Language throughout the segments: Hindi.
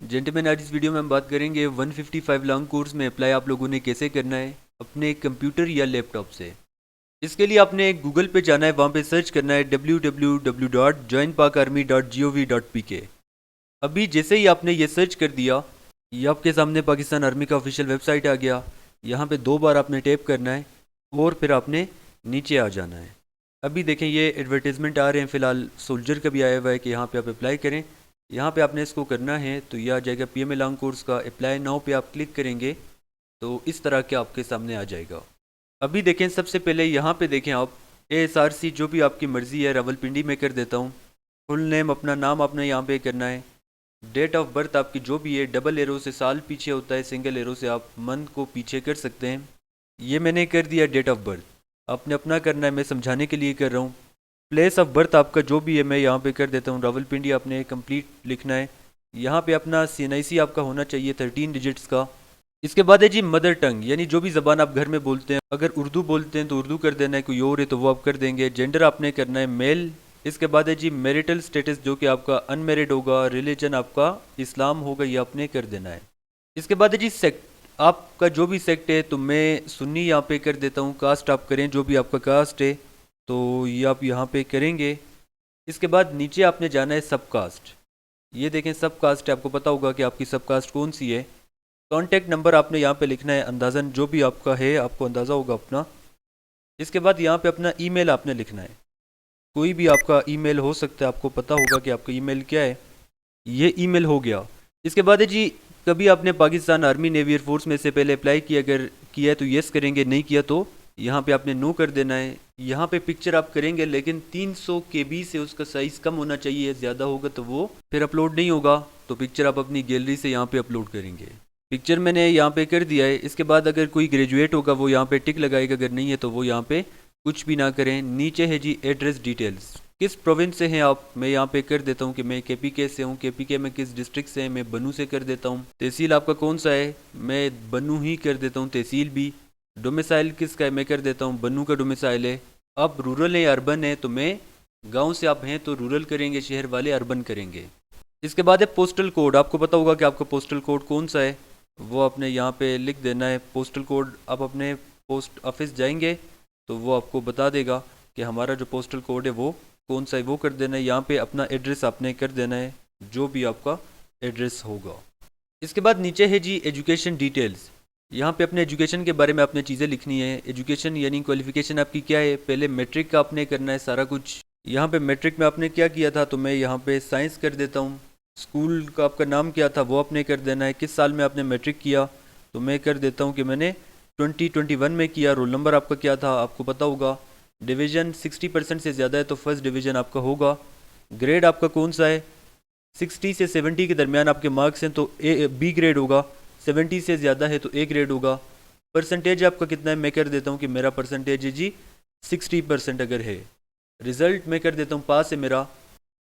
जेंटलमैन, आज इस वीडियो में हम बात करेंगे 155 लॉन्ग कोर्स में अप्लाई आप लोगों ने कैसे करना है अपने कंप्यूटर या लैपटॉप से। इसके लिए आपने गूगल पे जाना है, वहाँ पे सर्च करना है www.joinpakarmy.gov.pk। अभी जैसे ही आपने ये सर्च कर दिया, ये आपके सामने पाकिस्तान आर्मी का ऑफिशियल वेबसाइट आ गया। यहाँ पे 2 बार आपने टैप करना है और फिर आपने नीचे आ जाना है। अभी देखें, ये एडवर्टीज़मेंट आ रहे हैं, फ़िलहाल सोल्जर का भी आया हुआ है कि यहाँ पे आप अप्लाई करें। यहाँ पे आपने इसको करना है तो यह आ जाएगा PMA लॉन्ग कोर्स का। अप्लाई नाउ पे आप क्लिक करेंगे तो इस तरह के आपके सामने आ जाएगा। अभी देखें, सबसे पहले यहाँ पे देखें आप ASRC जो भी आपकी मर्ज़ी है, रावलपिंडी में कर देता हूँ। फुल नेम, अपना नाम आपने यहाँ पे करना है। डेट ऑफ बर्थ आपकी जो भी है, डबल एरो से साल पीछे होता है, सिंगल एरो से आप मंथ को पीछे कर सकते हैं। ये मैंने कर दिया डेट ऑफ बर्थ, आपने अपना करना है, मैं समझाने के लिए कर रहा हूँ। प्लेस ऑफ बर्थ आपका जो भी है मैं यहाँ पे कर देता हूँ रावलपिंडी, आपने कंप्लीट लिखना है। यहाँ पे अपना CNIC आपका होना चाहिए 13 डिजिट्स का। इसके बाद है जी मदर टंग, यानी जो भी ज़बान आप घर में बोलते हैं। अगर उर्दू बोलते हैं तो उर्दू कर देना है, कोई और है तो वो आप कर देंगे। जेंडर आपने करना है मेल। इसके बाद है जी मैरिटल स्टेटस, जो कि आपका अनमेरिड होगा। रिलीजन आपका इस्लाम होगा, ये आपने कर देना है। इसके बाद है जी सेक्ट, आपका जो भी सेक्ट है तो मैं सुन्नी यहाँ पे कर देता हूँ। कास्ट आप करें जो भी आपका कास्ट है तो ये आप यहाँ पे करेंगे। इसके बाद नीचे आपने जाना है सब कास्ट। ये देखें सब कास्ट है, आपको पता होगा कि आपकी सब कास्ट कौन सी है। कॉन्टैक्ट नंबर आपने यहाँ पे लिखना है, अंदाज़न जो भी आपका है आपको अंदाज़ा होगा अपना। इसके बाद यहाँ पे अपना ईमेल आपने लिखना है, कोई भी आपका ईमेल हो सकता है, आपको पता होगा कि आपका ईमेल क्या है। ये ईमेल हो गया। इसके बाद है जी, कभी आपने पाकिस्तान आर्मी नेवी एयरफोर्स में से पहले अप्लाई किया, अगर किया है तो येस करेंगे, नहीं किया तो यहाँ पे आपने नो कर देना है। यहाँ पे पिक्चर आप करेंगे लेकिन 300 KB से उसका साइज़ कम होना चाहिए, ज़्यादा होगा तो वो फिर अपलोड नहीं होगा। तो पिक्चर आप अपनी गैलरी से यहाँ पे अपलोड करेंगे। पिक्चर मैंने यहाँ पे कर दिया है। इसके बाद अगर कोई ग्रेजुएट होगा वो यहाँ पे टिक लगाएगा, अगर नहीं है तो वो यहाँ पे कुछ भी ना करें। नीचे है जी एड्रेस डिटेल्स, किस प्रोविंस से हैं आप, मैं यहाँ पे कर देता हूँ कि मैं KPK से हूँ। KPK में किस डिस्ट्रिक्ट से हैं, मैं बनू से कर देता हूँ। तहसील आपका कौन सा है, मैं बनू ही कर देता हूँ, तहसील भी। डोमिसाइल किसका है, मैं कर देता हूँ बनू का डोमिसाइल है। अब रूरल है अर्बन है तो मैं, गाँव से आप हैं तो रूरल करेंगे, शहर वाले अर्बन करेंगे। इसके बाद है पोस्टल कोड, आपको पता होगा कि आपका पोस्टल कोड कौन सा है, वो आपने यहाँ पे लिख देना है। पोस्टल कोड आप अपने पोस्ट ऑफिस जाएंगे तो वो आपको बता देगा कि हमारा जो पोस्टल कोड है वो कौन सा है, वो कर देना है। यहाँ पे अपना एड्रेस आपने कर देना है, जो भी आपका एड्रेस होगा। इसके बाद नीचे है जी एजुकेशन डिटेल्स, यहाँ पे अपने एजुकेशन के बारे में आपने चीज़ें लिखनी है। एजुकेशन यानी क्वालिफिकेशन आपकी क्या है, पहले मैट्रिक का आपने करना है सारा कुछ। यहाँ पे मैट्रिक में आपने क्या किया था तो मैं यहाँ पे साइंस कर देता हूँ। स्कूल का आपका नाम क्या था वो आपने कर देना है। किस साल में आपने मैट्रिक किया तो मैं कर देता हूँ कि मैंने 2021 में किया। रोल नंबर आपका क्या था आपको पता होगा। डिवीज़न 60% से ज़्यादा है तो फर्स्ट डिवीज़न आपका होगा। ग्रेड आपका कौन सा है, 60 से 70 के दरमियान आपके मार्क्स हैं तो B ग्रेड होगा। 70 से ज़्यादा है तो A ग्रेड होगा। परसेंटेज आपका कितना है, मैं कर देता हूँ कि मेरा परसेंटेज है जी 60% अगर है। रिज़ल्ट मैं कर देता हूँ पास है मेरा।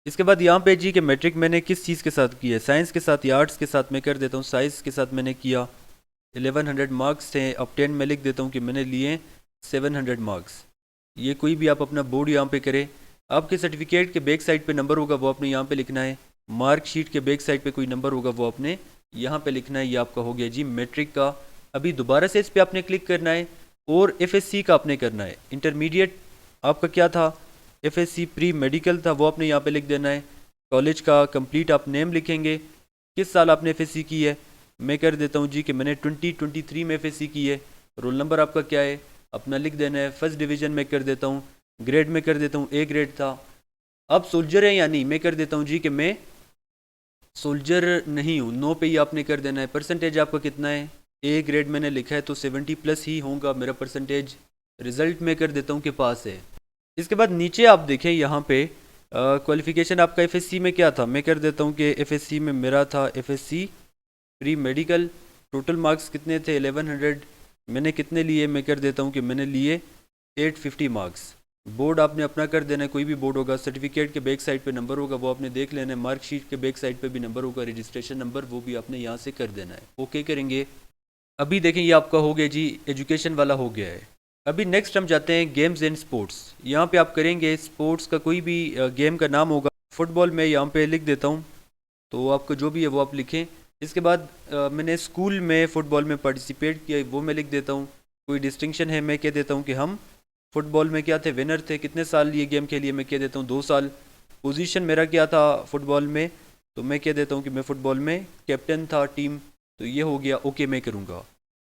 इसके बाद यहाँ पे जी कि मैट्रिक मैंने किस चीज़ के साथ किया है, साइंस के साथ या आर्ट्स के साथ, मैं कर देता हूँ साइंस के साथ मैंने किया। 1100 मार्क्स थे, अब 10 में लिख देता हूँ कि मैंने लिए 700 मार्क्स। ये कोई भी आप अपना बोर्ड यहाँ पे करें। आपके सर्टिफिकेट के बैक साइड पे नंबर होगा वो आपने यहाँ पे लिखना है। मार्कशीट के बैक साइड पे कोई नंबर होगा वो आपने यहाँ पे लिखना है। ये आपका हो गया जी मैट्रिक का। अभी दोबारा से इस पर आपने क्लिक करना है और FSC का आपने करना है। इंटरमीडिएट आपका क्या था, FSC प्री मेडिकल था, वो आपने यहाँ पे लिख देना है। कॉलेज का कंप्लीट आप नेम लिखेंगे, किस साल आपने FSC की है, मैं कर देता हूँ जी कि मैंने 2023 में FSC की है। रोल नंबर आपका क्या है अपना लिख देना है। फर्स्ट डिवीज़न में कर देता हूँ, ग्रेड में कर देता हूँ A ग्रेड था। अब सोल्जर है या नहीं, मैं कर देता हूँ जी कि मैं सोल्जर नहीं हूँ, नो पे ही आपने कर देना है। परसेंटेज आपका कितना है, A ग्रेड मैंने लिखा है तो 70+ ही होगा मेरा परसेंटेज। रिज़ल्ट में कर देता हूँ कि पास है। इसके बाद नीचे आप देखें यहाँ पे क्वालिफ़िकेशन आपका FSC में क्या था, मैं कर देता हूँ कि FSC में मेरा था FSC pre medical. Total marks कितने थे 1100, मैंने कितने लिए, मैं कर देता हूँ कि मैंने लिए 850 मार्क्स। बोर्ड आपने अपना कर देना है, कोई भी बोर्ड होगा। सर्टिफिकेट के बैक साइड पे नंबर होगा वो आपने देख लेना है। मार्कशीट के बैक साइड पे भी नंबर होगा, रजिस्ट्रेशन नंबर, वो भी आपने यहाँ से कर देना है। ओके करेंगे। अभी देखें ये आपका हो गया जी, एजुकेशन वाला हो गया है। अभी नेक्स्ट हम जाते हैं गेम्स एंड स्पोर्ट्स। यहाँ पे आप करेंगे स्पोर्ट्स का कोई भी गेम का नाम होगा। फुटबॉल में यहाँ पे लिख देता हूँ तो आपको जो भी है वो आप लिखें। इसके बाद मैंने स्कूल में फ़ुटबॉल में पार्टिसिपेट किया, वो मैं लिख देता हूँ। कोई डिस्टिंक्शन है मैं कह देता हूँ कि हम फुटबॉल में क्या थे, विनर थे। कितने साल ये गेम खेलिए, मैं कह देता हूँ 2 साल। पोजीशन मेरा क्या था फुटबॉल में, तो मैं कह देता हूँ कि मैं फ़ुटबॉल में कैप्टन था टीम। तो ये हो गया, ओके मैं करूँगा।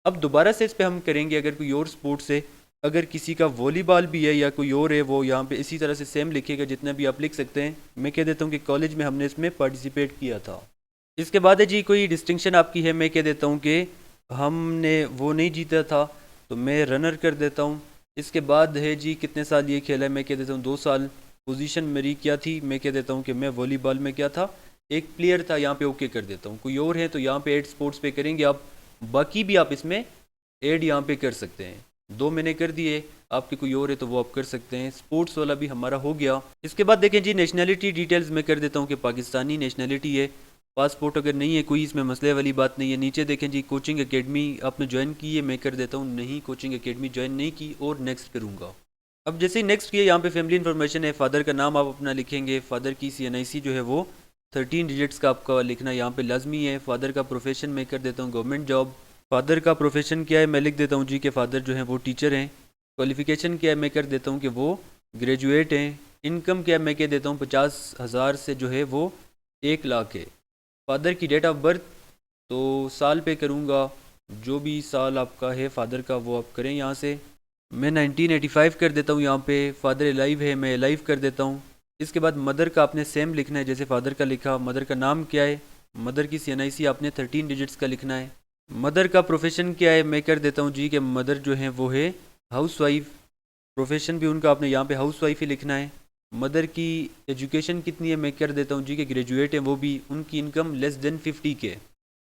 अब दोबारा से इस पे हम करेंगे, अगर कोई और स्पोर्ट्स है, अगर किसी का वॉलीबॉल भी है या कोई और है, वो यहाँ पे इसी तरह से सेम लिखेगा जितना भी आप लिख सकते हैं। मैं कह देता हूँ कि कॉलेज में हमने इसमें पार्टिसिपेट किया था। इसके बाद है जी कोई डिस्टिंक्शन आपकी है, मैं कह देता हूँ कि हमने वो नहीं जीता था, तो मैं रनर कर देता हूँ। इसके बाद है जी कितने साल ये खेला है, मैं कह देता हूँ 2 साल। पोजीशन मेरी क्या थी, मैं कह देता हूँ कि मैं वॉलीबॉल में क्या था, एक प्लेयर था, यहाँ पे ओके कर देता हूँ। कोई और है तो यहाँ पे ऐड स्पोर्ट्स पे करेंगे आप, बाकी भी आप इसमें ऐड यहाँ पे कर सकते हैं। 2 मैंने कर दिए, आपके कोई और है तो वो आप कर सकते हैं। स्पोर्ट्स वाला भी हमारा हो गया। इसके बाद देखें जी नेशनैलिटी डिटेल्स में कर देता हूँ कि पाकिस्तानी नेशनैलिटी है। पासपोर्ट अगर नहीं है कोई, इसमें मसले वाली बात नहीं है। नीचे देखें जी कोचिंग एकेडमी आपने ज्वाइन की है, मैं कर देता हूँ नहीं, कोचिंग एकेडमी ज्वाइन नहीं की, और नेक्स्ट करूँगा। अब जैसे ही नेक्स्ट किया, यहाँ पे फैमिली इन्फॉर्मेशन है, फादर का नाम आप अपना लिखेंगे। फादर की CNIC जो है वो 13 डिजिट्स का आपका लिखना यहाँ पे लाजमी है। फादर का प्रोफेशन मैं कर देता हूँ गवर्नमेंट जॉब। फादर का प्रोफेशन क्या है, मैं लिख देता हूँ जी कि फादर जो है वो टीचर हैं। क्वालिफिकेशन क्या है, मैं कर देता हूँ कि वो ग्रेजुएट हैं। इनकम क्या है, मैं कह देता हूँ 50,000 से जो है वो 1 लाख है। फादर की डेट ऑफ बर्थ तो साल पे करूँगा, जो भी साल आपका है फादर का वो आप करें यहाँ से। मैं 1985 कर देता हूँ यहाँ पे। फादर अलाइव है, मैं अलाइव कर देता हूँ। इसके बाद मदर का आपने सेम लिखना है जैसे फादर का लिखा। मदर का नाम क्या है, मदर की CNIC आपने 13 डिजिट्स का लिखना है। मदर का प्रोफेशन क्या है, मैं कर देता हूँ जी कि मदर जो है वो है हाउस वाइफ। प्रोफेशन भी उनका आपने यहाँ पे हाउस वाइफ ही लिखना है। मदर की एजुकेशन कितनी है, मैं कर देता हूँ जी कि ग्रेजुएट है वो भी। उनकी इनकम लेस देन 50 के।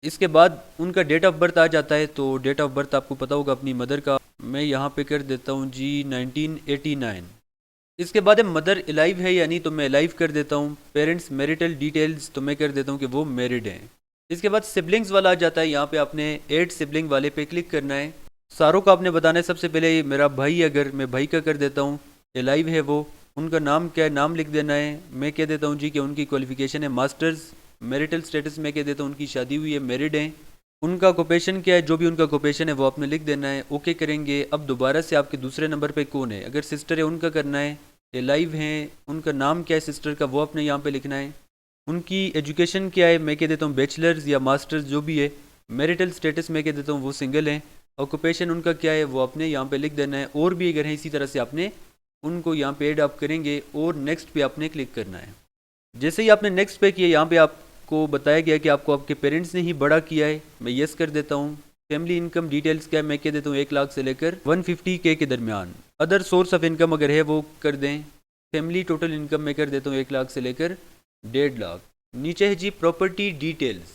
इसके बाद उनका डेट ऑफ बर्थ आ जाता है, तो डेट ऑफ बर्थ आपको पता होगा अपनी मदर का। मैं यहाँ पे कर देता हूँ जी 1989। इसके बाद है मदर अलाइव है या नहीं, तो मैं अलाइव कर देता हूँ। पेरेंट्स मैरिटल डिटेल्स तो मैं कर देता हूँ कि वो मैरिड हैं। इसके बाद सिबलिंग्स वाला आ जाता है, यहाँ पे आपने 8 सिबलिंग वाले पे क्लिक करना है। सारों का आपने बताना है। सबसे पहले मेरा भाई, अगर मैं भाई का कर देता हूँ, अलाइव है वो। उनका नाम क्या है, नाम लिख देना है। मैं कह देता हूँ जी कि उनकी क्वालिफिकेशन है मास्टर्स। मैरिटल स्टेटस में कह देता हूँ उनकी शादी हुई है, मैरिड हैं। उनका ऑक्यूपेशन क्या है, जो भी उनका ऑक्यूपेशन है वो आपने लिख देना है, ओके करेंगे। अब दोबारा से आपके दूसरे नंबर पे कौन है, अगर सिस्टर है उनका करना है। ये लाइव हैं, उनका नाम क्या है सिस्टर का, वो आपने यहाँ पे लिखना है। उनकी एजुकेशन क्या है, मैं कह देता हूँ बैचलर्स या मास्टर्स जो भी है। मैरिटल स्टेटस में कह देता हूँ वो सिंगल हैं। ऑक्यूपेशन उनका क्या है वो आपने यहाँ पे लिख देना है। और भी अगर है इसी तरह से आपने उनको यहाँ पे ऐड आप करेंगे, और नेक्स्ट पे आपने क्लिक करना है। जैसे ही आपने नेक्स्ट पे किया, यहाँ पे आपको बताया गया कि आपको आपके पेरेंट्स ने ही बड़ा किया है, मैं यस कर देता हूँ। फैमिली इनकम डिटेल्स क्या है, मैं कह देता हूँ 1 लाख से लेकर 150K के दरमियान। अदर सोर्स ऑफ इनकम अगर है वो कर दें। फैमिली टोटल इनकम मैं कर देता हूँ 1 लाख से लेकर 1.5 लाख। नीचे है जी प्रॉपर्टी डिटेल्स,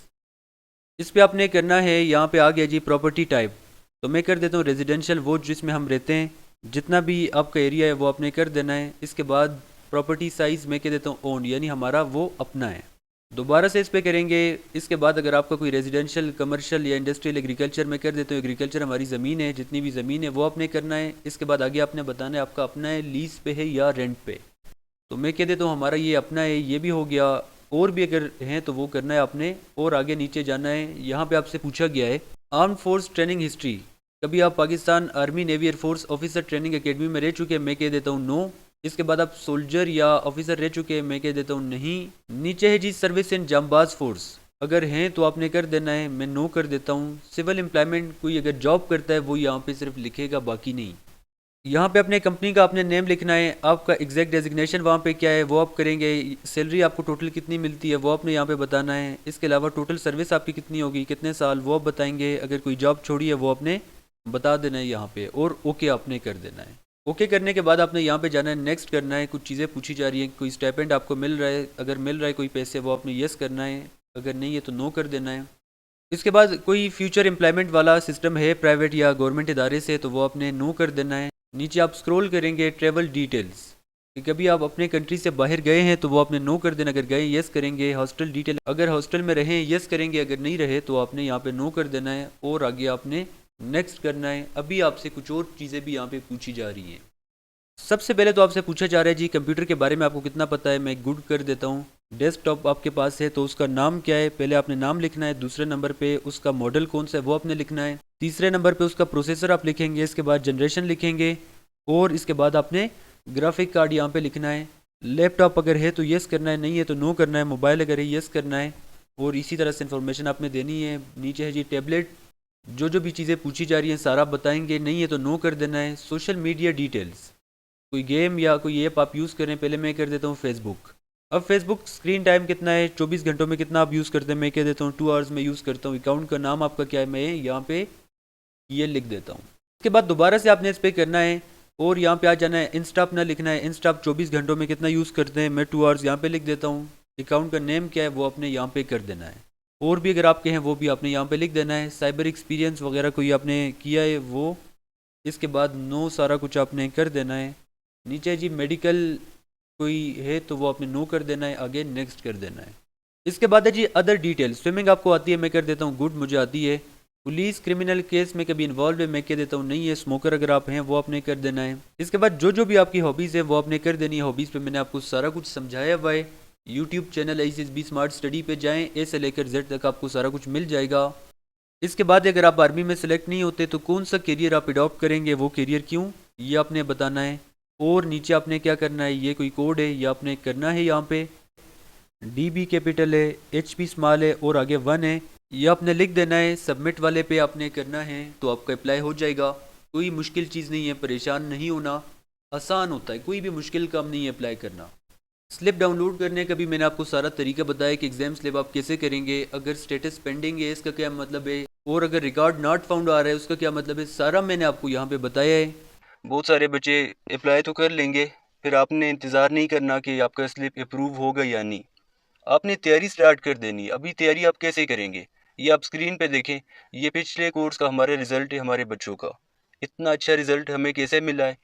इस पे आपने करना है। यहाँ पे आ गया जी प्रॉपर्टी टाइप, तो मैं कर देता हूँ रेजिडेंशियल, वो जिसमें हम रहते हैं। जितना भी आपका एरिया है वो आपने कर देना है। इसके बाद प्रॉपर्टी साइज़ मैं कह देता हूँ ओन, यानी हमारा वो अपना है। दोबारा से इस पे करेंगे। इसके बाद अगर आपका कोई रेजिडेंशियल, कमर्शियल या इंडस्ट्रियल, एग्रीकल्चर में कर देते हो। एग्रीकल्चर हमारी ज़मीन है, जितनी भी ज़मीन है वो आपने करना है। इसके बाद आगे आपने बताना है आपका अपना है, लीज पे है या रेंट पे। तो मैं कह देता हूँ हमारा ये अपना है, ये भी हो गया। और भी अगर हैं तो वो करना है आपने, और आगे नीचे जाना है। यहाँ पे आपसे पूछा गया है आर्म फोर्स ट्रेनिंग हिस्ट्री, कभी आप Pakistan army navy air force officer training academy में रह चुके हैं, मैं कह देता हूँ नो। इसके बाद आप सोल्जर या ऑफिसर रह चुके हैं, मैं कह देता हूँ नहीं। नीचे है जी सर्विस इन जांबाज फोर्स, अगर हैं तो आपने कर देना है, मैं नो कर देता हूँ। सिविल एम्प्लॉयमेंट, कोई अगर जॉब करता है वो यहाँ पे सिर्फ लिखेगा, बाकी नहीं। यहाँ पे अपने कंपनी का आपने नेम लिखना है। आपका एग्जैक्ट डेजिग्नेशन वहाँ पे क्या है वो आप करेंगे। सैलरी आपको टोटल कितनी मिलती है वो आपने यहाँ पे बताना है। इसके अलावा टोटल सर्विस आपकी कितनी होगी, कितने साल, वो आप बताएंगे। अगर कोई जॉब छोड़ी है वो आपने बता देना है यहाँ पे, और ओके आपने कर देना है। ओके करने के बाद आपने यहाँ पे जाना है, नेक्स्ट करना है। कुछ चीज़ें पूछी जा रही हैं, कोई स्टाइपेंड आपको मिल रहा है, अगर मिल रहा है कोई पैसे वो आपने यस करना है, अगर नहीं है तो नो कर देना है। इसके बाद कोई फ्यूचर एम्प्लॉयमेंट वाला सिस्टम है प्राइवेट या गवर्नमेंट इदारे से, तो वो आपने नो कर देना है। नीचे आप स्क्रॉल करेंगे ट्रैवल डिटेल्स, कि कभी आप अपने कंट्री से बाहर गए हैं तो वो आपने नो कर देना, अगर गए यस करेंगे। हॉस्टल डिटेल, अगर हॉस्टल में रहें यस करेंगे, अगर नहीं रहे तो आपने यहाँ पे नो कर देना है, और आगे आपने नेक्स्ट करना है। अभी आपसे कुछ और चीज़ें भी यहाँ पे पूछी जा रही हैं। सबसे पहले तो आपसे पूछा जा रहा है जी कंप्यूटर के बारे में आपको कितना पता है, मैं गुड कर देता हूँ। डेस्कटॉप आपके पास है तो उसका नाम क्या है, पहले आपने नाम लिखना है। दूसरे नंबर पे उसका मॉडल कौन सा है वो आपने लिखना है। तीसरे नंबर पे उसका प्रोसेसर आप लिखेंगे। इसके बाद जनरेशन लिखेंगे और इसके बाद आपने ग्राफिक कार्ड यहाँ पे लिखना है। लैपटॉप अगर है तो येस करना है, नहीं है तो नो करना है। मोबाइल अगर है येस करना है और इसी तरह से इन्फॉर्मेशन आपने देनी है। नीचे है जी टैबलेट, जो भी चीज़ें पूछी जा रही हैं सारा आप बताएंगे, नहीं है तो नो कर देना है। सोशल मीडिया डिटेल्स, कोई गेम या कोई ऐप आप यूज़ करें, पहले मैं कर देता हूँ फेसबुक। अब फेसबुक स्क्रीन टाइम कितना है, 24 घंटों में कितना आप यूज़ करते हैं, मैं कह देता हूँ 2 आवर्स में यूज़ करता हूँ। अकाउंट का नाम आपका क्या है, मैं यहाँ पे ये लिख देता हूँ। इसके बाद दोबारा से आपने इस पर करना है और यहाँ पे आ जाना है। इंस्टा अपना लिखना है, इंस्टा आप 24 घंटों में कितना यूज़ करते हैं, मैं 2 आवर्स यहाँ पे लिख देता हूँ। अकाउंट का नेम क्या है वो आपने यहाँ पे कर देना है। और भी अगर आपके हैं वो भी आपने यहाँ पे लिख देना है। साइबर एक्सपीरियंस वगैरह कोई आपने किया है वो, इसके बाद नो सारा कुछ आपने कर देना है। नीचे जी मेडिकल कोई है तो वो आपने नो कर देना है, आगे नेक्स्ट कर देना है। इसके बाद है जी अदर डिटेल। स्विमिंग आपको आती है, मैं कर देता हूँ गुड, मुझे आती है। पुलिस क्रिमिनल केस में कभी इन्वॉल्व है, मैं कह देता हूँ नहीं है। स्मोकर अगर आप हैं वो आपने कर देना है। इसके बाद जो भी आपकी हॉबीज़ है वो आपने कर देनी है। हॉबीज़ पे मैंने आपको सारा कुछ समझाया हुआ है। YouTube channel ICSB smart study पे जाएं, ए से लेकर जेड तक आपको सारा कुछ मिल जाएगा। इसके बाद अगर आप आर्मी में सेलेक्ट नहीं होते तो कौन सा करियर आप अडॉप्ट करेंगे, वो करियर क्यों, ये आपने बताना है। और नीचे आपने क्या करना है, ये कोई कोड है ये आपने करना है। यहाँ पे DB कैपिटल है, HP स्मॉल है और आगे 1 है, ये आपने लिख देना है। सबमिट वाले पे आपने करना है तो आपका अप्लाई हो जाएगा। कोई मुश्किल चीज़ नहीं है, परेशान नहीं होना, आसान होता है, कोई भी मुश्किल काम नहीं है अप्लाई करना। स्लिप डाउनलोड करने का भी मैंने आपको सारा तरीका बताया कि एग्जाम स्लिप आप कैसे करेंगे। अगर स्टेटस पेंडिंग है इसका क्या मतलब है, और अगर रिकॉर्ड नॉट फाउंड आ रहा है उसका क्या मतलब है, सारा मैंने आपको यहाँ पे बताया है। बहुत सारे बच्चे अप्लाई तो कर लेंगे, फिर आपने इंतज़ार नहीं करना कि आपका स्लिप अप्रूव होगा या नहीं, आपने तैयारी स्टार्ट कर देनी। अभी तैयारी आप कैसे करेंगे, ये आप स्क्रीन पे देखें। ये पिछले कोर्स का हमारा रिज़ल्ट है, हमारे बच्चों का। इतना अच्छा रिज़ल्ट हमें कैसे मिला है,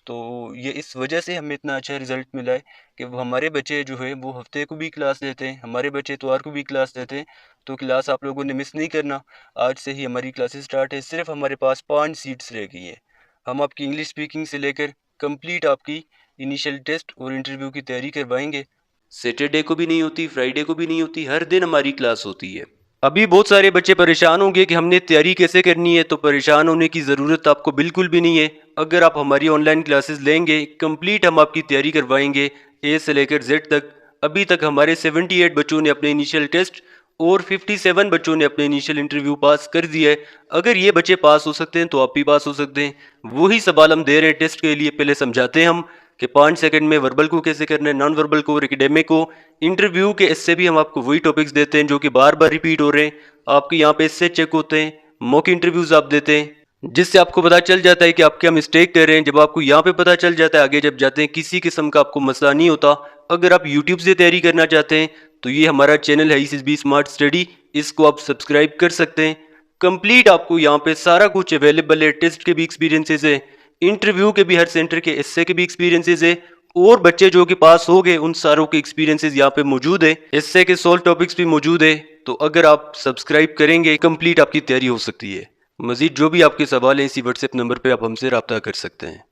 तो ये इस वजह से हमें इतना अच्छा रिज़ल्ट मिला है कि वो हमारे बच्चे जो है वो हफ्ते को भी क्लास लेते हैं, हमारे बच्चे इतवार को भी क्लास लेते हैं। तो क्लास आप लोगों ने मिस नहीं करना। आज से ही हमारी क्लासेस स्टार्ट है। सिर्फ हमारे पास 5 सीट्स रह गई है। हम आपकी इंग्लिश स्पीकिंग से लेकर कंप्लीट आपकी इनिशियल टेस्ट और इंटरव्यू की तैयारी करवाएंगे। सैटरडे को भी नहीं होती, फ्राइडे को भी नहीं होती, हर दिन हमारी क्लास होती है। अभी बहुत सारे बच्चे परेशान होंगे कि हमने तैयारी कैसे करनी है, तो परेशान होने की ज़रूरत आपको बिल्कुल भी नहीं है। अगर आप हमारी ऑनलाइन क्लासेस लेंगे, कंप्लीट हम आपकी तैयारी करवाएंगे ए से लेकर जेड तक। अभी तक हमारे 78 बच्चों ने अपने इनिशियल टेस्ट और 57 बच्चों ने अपने इनिशियल इंटरव्यू पास कर दिया है। अगर ये बच्चे पास हो सकते हैं तो आप भी पास हो सकते हैं। वही सवाल हम दे रहे हैं टेस्ट के लिए, पहले समझाते हैं हम कि 5 सेकंड में वर्बल को कैसे करना है, नॉन वर्बल को और एकेडमिक को। इंटरव्यू के इससे भी हम आपको वही टॉपिक्स देते हैं जो कि बार बार रिपीट हो रहे हैं। आपके यहाँ पे इससे चेक होते हैं, मॉक इंटरव्यूज आप देते हैं, जिससे आपको पता चल जाता है कि आप क्या मिस्टेक कर रहे हैं। जब आपको यहाँ पे पता चल जाता है, आगे जब जाते हैं किसी किस्म का आपको मसला नहीं होता। अगर आप यूट्यूब से तैयारी करना चाहते हैं तो ये हमारा चैनल है ICSB स्मार्ट स्टडी, इसको आप सब्सक्राइब कर सकते हैं। कंप्लीट आपको यहाँ पे सारा कुछ अवेलेबल है। टेस्ट के भी एक्सपीरियंसेस है, इंटरव्यू के भी, हर सेंटर के एस्से के भी एक्सपीरियंसेस है, और बच्चे जो कि पास हो गए उन सारों के एक्सपीरियंसेस यहाँ पे मौजूद है। एस्से के सोल्व टॉपिक्स भी मौजूद है। तो अगर आप सब्सक्राइब करेंगे कंप्लीट आपकी तैयारी हो सकती है। मजीद जो भी आपके सवाल हैं इसी व्हाट्सएप नंबर पे आप हमसे रब्ता कर सकते हैं।